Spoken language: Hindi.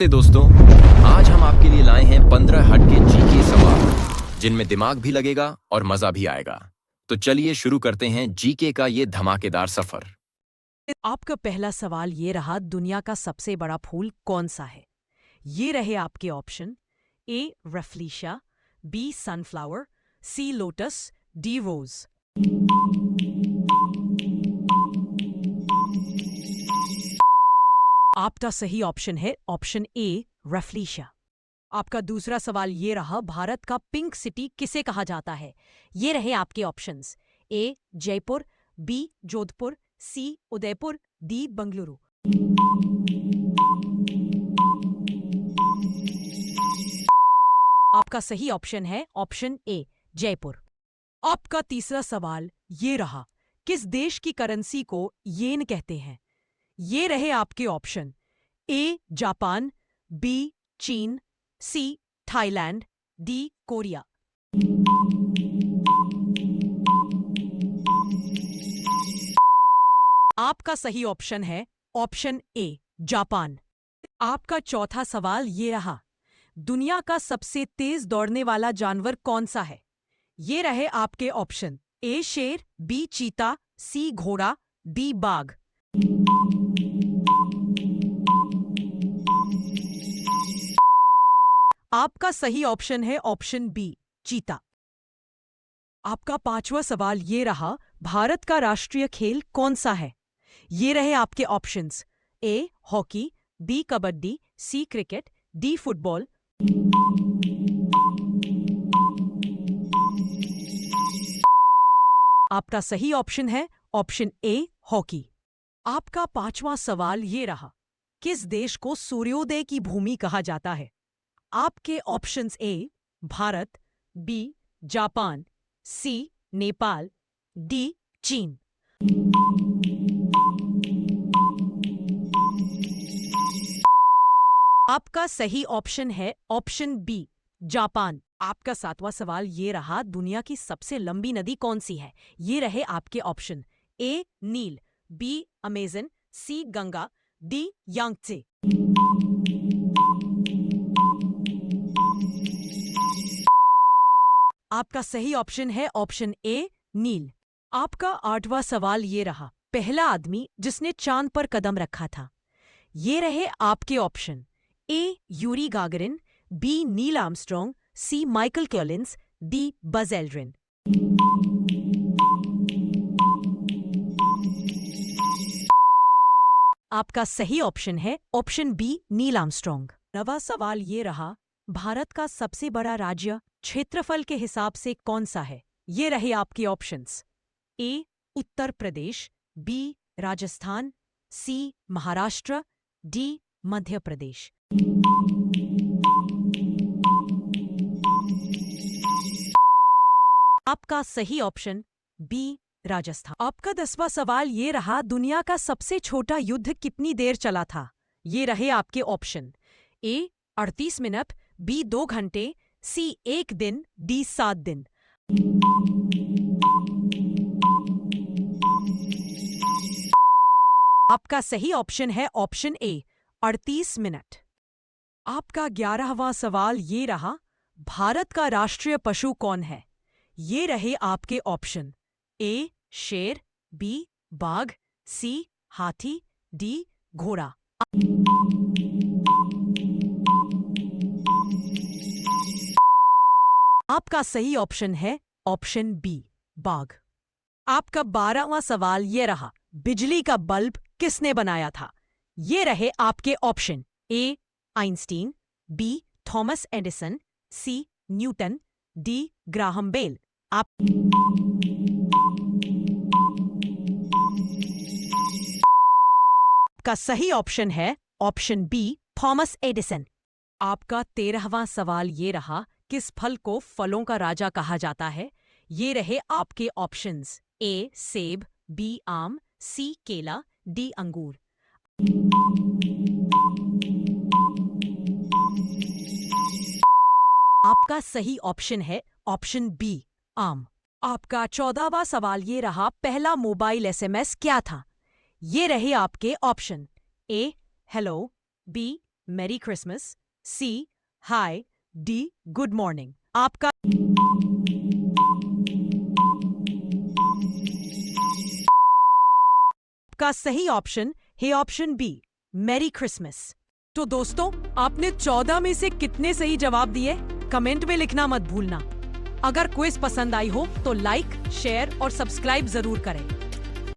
दोस्तों, आज हम आपके लिए लाए हैं 15 हटके जीके सवाल जिनमें दिमाग भी लगेगा और मजा भी आएगा। तो चलिए शुरू करते हैं जीके का ये धमाकेदार सफर। आपका पहला सवाल ये रहा, दुनिया का सबसे बड़ा फूल कौन सा है? ये रहे आपके ऑप्शन: ए रफ्लीशा, बी सनफ्लावर, सी लोटस, डी रोज। आपका सही ऑप्शन है ऑप्शन ए रफ्लीशा। आपका दूसरा सवाल ये रहा, भारत का पिंक सिटी किसे कहा जाता है? ये रहे आपके ऑप्शंस: ए जयपुर, बी जोधपुर, सी उदयपुर, डी बंगलुरु। आपका सही ऑप्शन है ऑप्शन ए जयपुर। आपका तीसरा सवाल ये रहा, किस देश की करेंसी को येन कहते हैं? ये रहे आपके ऑप्शन: ए जापान, बी चीन, सी थाईलैंड, डी कोरिया। आपका सही ऑप्शन है ऑप्शन ए जापान। आपका चौथा सवाल ये रहा, दुनिया का सबसे तेज दौड़ने वाला जानवर कौन सा है? ये रहे आपके ऑप्शन: ए शेर, बी चीता, सी घोड़ा, डी बाघ। आपका सही ऑप्शन है ऑप्शन बी चीता। आपका पांचवा सवाल ये रहा, भारत का राष्ट्रीय खेल कौन सा है? ये रहे आपके options: A hockey, B kabaddi, C cricket, D football. आपका सही ऑप्शन है ऑप्शन ए हॉकी। आपका पांचवा सवाल ये रहा, किस देश को सूर्योदय की भूमि कहा जाता है? आपके ऑप्शंस: ए भारत, बी जापान, सी नेपाल, डी चीन। आपका सही ऑप्शन है ऑप्शन बी जापान। आपका सातवां सवाल ये रहा, दुनिया की सबसे लंबी नदी कौन सी है? ये रहे आपके ऑप्शन: ए नील, बी अमेजन, सी गंगा, डी यांगत्से। आपका सही ऑप्शन है ऑप्शन ए नील। आपका आठवां सवाल ये रहा, पहला आदमी जिसने चांद पर कदम रखा था। ये रहे आपके option: A Yuri Gagarin, B Neil Armstrong, C Michael Collins, D Buzz Aldrin. आपका सही ऑप्शन है ऑप्शन बी नील आर्मस्ट्रॉन्ग। नवा सवाल ये रहा, भारत का सबसे बड़ा राज्य क्षेत्रफल के हिसाब से कौन सा है? ये रहे आपके ऑप्शंस: ए उत्तर प्रदेश, बी राजस्थान, सी महाराष्ट्र, डी मध्य प्रदेश। आपका सही ऑप्शन बी राजस्थान। आपका 10वां सवाल ये रहा, दुनिया का सबसे छोटा युद्ध कितनी देर चला था? ये रहे आपके ऑप्शन: ए 38 मिनट, बी 2 घंटे, सी 1 दिन, डी 7 दिन। आपका सही ऑप्शन है ऑप्शन ए 38 मिनट। आपका 11वां सवाल ये रहा, भारत का राष्ट्रीय पशु कौन है? ये रहे आपके ऑप्शन: ए शेर, बी बाघ, सी हाथी, डी घोड़ा। आपका सही ऑप्शन है ऑप्शन बी बाघ। आपका 12वां सवाल ये रहा, बिजली का बल्ब किसने बनाया था? ये रहे आपके ऑप्शन: ए आइंस्टीन, बी थॉमस एडिसन, सी न्यूटन, डी ग्राहम बेल। आपका सही ऑप्शन है ऑप्शन बी थॉमस एडिसन। आपका 13वां सवाल ये रहा, किस फल को फलों का राजा कहा जाता है? ये रहे आपके ऑप्शंस: ए सेब, बी आम, सी केला, डी अंगूर। आपका सही ऑप्शन है ऑप्शन बी आम। आपका 14वां सवाल ये रहा, पहला मोबाइल एसएमएस क्या था? ये रहे आपके option: A hello, B merry Christmas, C hi, D good morning. आपका सही ऑप्शन है ऑप्शन बी, मैरी क्रिसमस। तो दोस्तों, आपने 14 में से कितने सही जवाब दिए कमेंट में लिखना मत भूलना। अगर क्विज पसंद आई हो तो लाइक, शेयर और सब्सक्राइब जरूर करें।